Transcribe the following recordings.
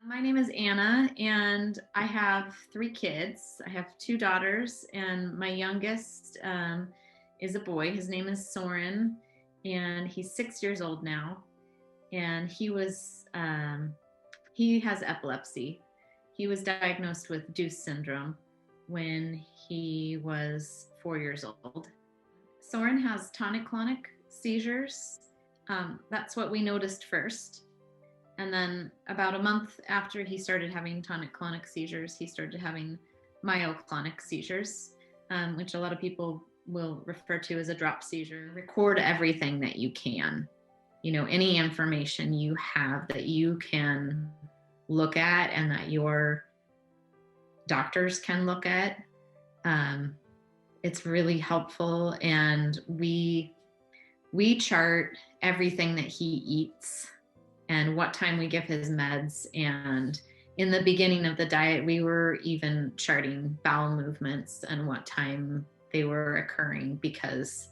My name is Anna, and I have three kids. I have two daughters, and my youngest is a boy. His name is Soren, and he's 6 years old now. And he has epilepsy. He was diagnosed with Doose Syndrome when he was 4 years old. Soren has tonic-clonic seizures. That's what we noticed first. And then about a month after he started having tonic-clonic seizures, he started having myoclonic seizures, which a lot of people will refer to as a drop seizure. Record everything that you can, any information you have that you can look at and that your doctors can look at. It's really helpful. And we chart everything that he eats and what time we give his meds. And in the beginning of the diet, we were even charting bowel movements and what time they were occurring, because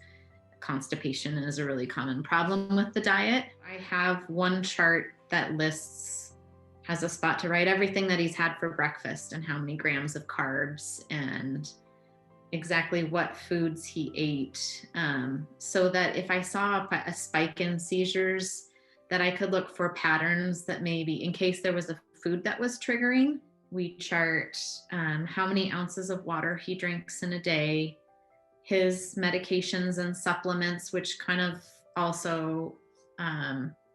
constipation is a really common problem with the diet. I have one chart that has a spot to write everything that he's had for breakfast and how many grams of carbs and exactly what foods he ate, so that if I saw a spike in seizures, that I could look for patterns that maybe in case there was a food that was triggering. We chart how many ounces of water he drinks in a day, his medications and supplements, which kind of also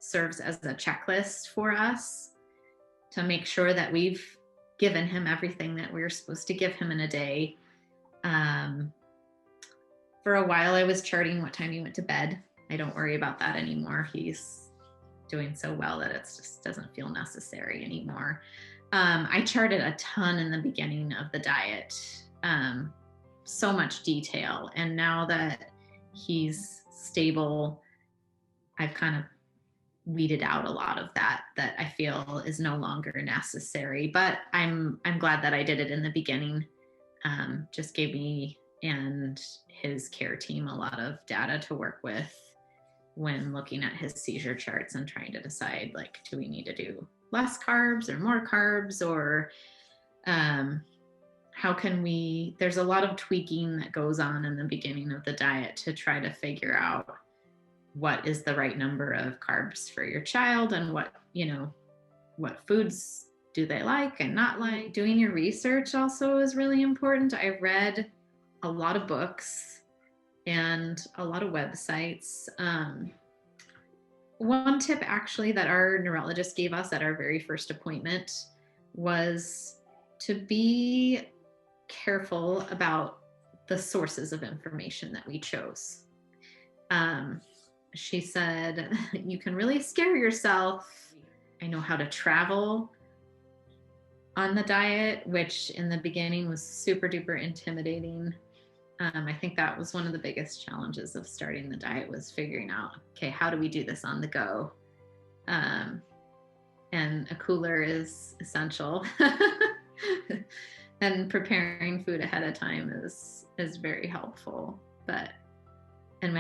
serves as a checklist for us to make sure that we've given him everything that we're supposed to give him in a day. For a while, I was charting what time he went to bed. I don't worry about that anymore. He's doing so well that it just doesn't feel necessary anymore. I charted a ton in the beginning of the diet, so much detail. And now that he's stable, I've kind of weeded out a lot of that I feel is no longer necessary. But I'm glad that I did it in the beginning. Just gave me and his care team a lot of data to work with when looking at his seizure charts and trying to decide, like, do we need to do less carbs or more carbs, or how can there's a lot of tweaking that goes on in the beginning of the diet to try to figure out what is the right number of carbs for your child and what foods do they like and not like. Doing your research also is really important. I read a lot of books and a lot of websites. One tip actually that our neurologist gave us at our very first appointment was to be careful about the sources of information that we chose. She said, you can really scare yourself. I know how to travel on the diet, which in the beginning was super duper intimidating. I think that was one of the biggest challenges of starting the diet, was figuring out, okay, how do we do this on the go? And a cooler is essential. And preparing food ahead of time is very helpful. And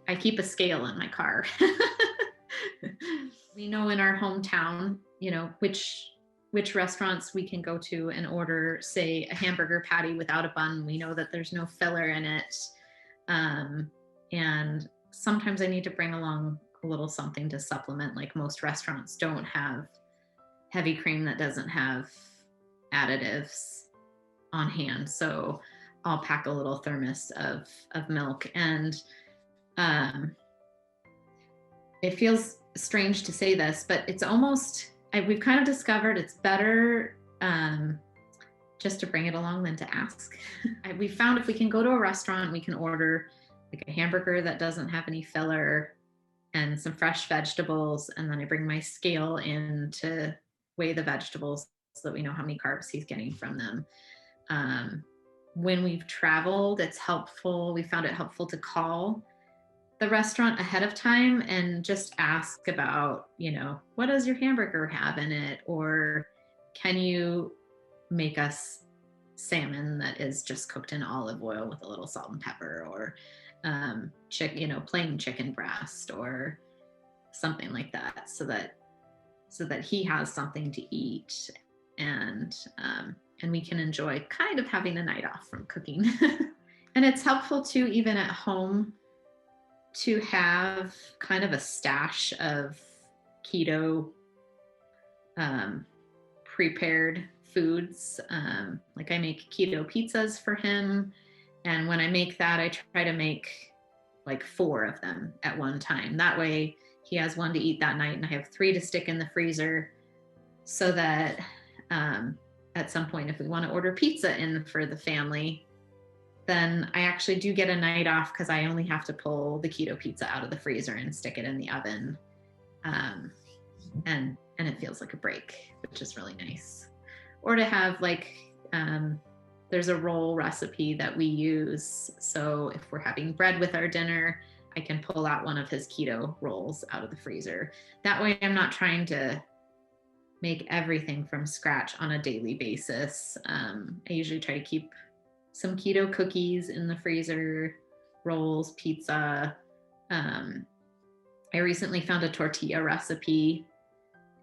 I keep a scale in my car. We know in our hometown, which restaurants we can go to and order, say, a hamburger patty without a bun. We know that there's no filler in it. And sometimes I need to bring along a little something to supplement. Like, most restaurants don't have heavy cream that doesn't have additives on hand. So I'll pack a little thermos of milk. And it feels strange to say this, but it's almost, we've kind of discovered it's better just to bring it along than to ask. We found if we can go to a restaurant, we can order like a hamburger that doesn't have any filler and some fresh vegetables. And then I bring my scale in to weigh the vegetables so that we know how many carbs he's getting from them. When we've traveled, it's helpful. We found it helpful to call the restaurant ahead of time and just ask about, what does your hamburger have in it? Or can you make us salmon that is just cooked in olive oil with a little salt and pepper, or plain chicken breast or something like that, so that so that he has something to eat, and we can enjoy kind of having a night off from cooking. And it's helpful too, even at home, to have kind of a stash of keto prepared foods. Like I make keto pizzas for him. And when I make that, I try to make like 4 of them at one time. That way he has 1 to eat that night, and I have 3 to stick in the freezer, so that at some point, if we want to order pizza in for the family, then I actually do get a night off, because I only have to pull the keto pizza out of the freezer and stick it in the oven. And it feels like a break, which is really nice. Or to have like, there's a roll recipe that we use. So if we're having bread with our dinner, I can pull out one of his keto rolls out of the freezer. That way I'm not trying to make everything from scratch on a daily basis. I usually try to keep some keto cookies in the freezer, rolls, pizza. I recently found a tortilla recipe,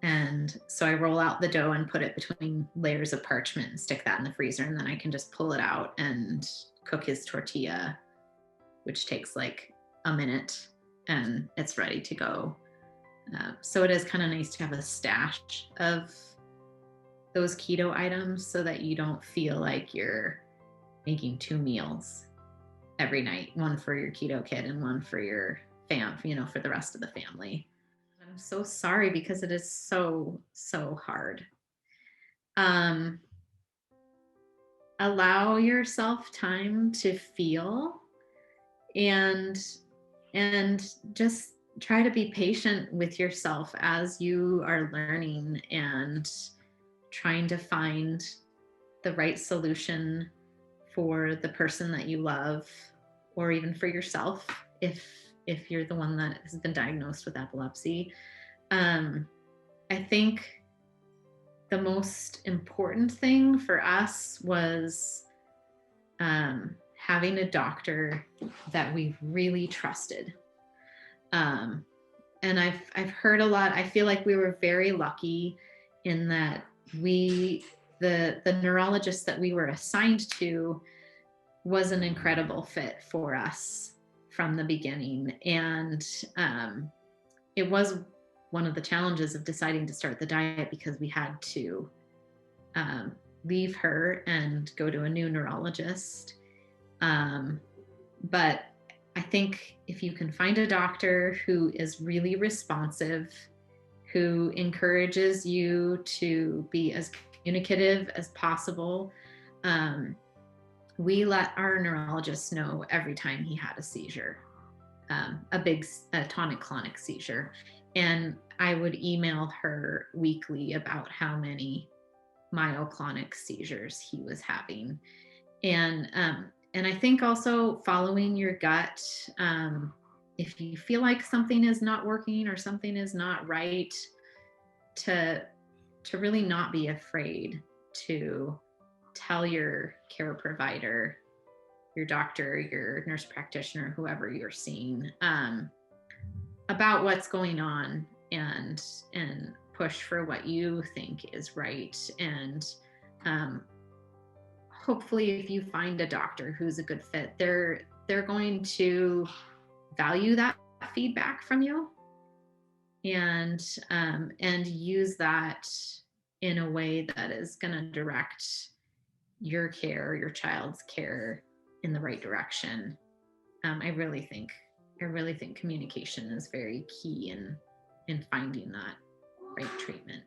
and so I roll out the dough and put it between layers of parchment and stick that in the freezer, and then I can just pull it out and cook his tortilla, which takes like a minute, and it's ready to go. So it is kind of nice to have a stash of those keto items, so that you don't feel like you're making 2 meals every night, one for your keto kid and one for your for the rest of the family. I'm so sorry, because it is so hard. Allow yourself time to feel, and just try to be patient with yourself as you are learning and trying to find the right solution for the person that you love, or even for yourself if you're the one that has been diagnosed with epilepsy. I think the most important thing for us was having a doctor that we really trusted. And I've heard a lot. I feel like we were very lucky in that the neurologist that we were assigned to was an incredible fit for us from the beginning. And it was one of the challenges of deciding to start the diet, because we had to leave her and go to a new neurologist. But I think if you can find a doctor who is really responsive, who encourages you to be as communicative as possible, we let our neurologist know every time he had a seizure, a big tonic-clonic seizure. And I would email her weekly about how many myoclonic seizures he was having. And I think also following your gut, if you feel like something is not working or something is not right, to really not be afraid to tell your care provider, your doctor, your nurse practitioner, whoever you're seeing, about what's going on, and push for what you think is right. And hopefully if you find a doctor who's a good fit, they're going to value that feedback from you, and use that in a way that is going to direct your care, your child's care, in the right direction. I really think communication is very key in finding that right treatment.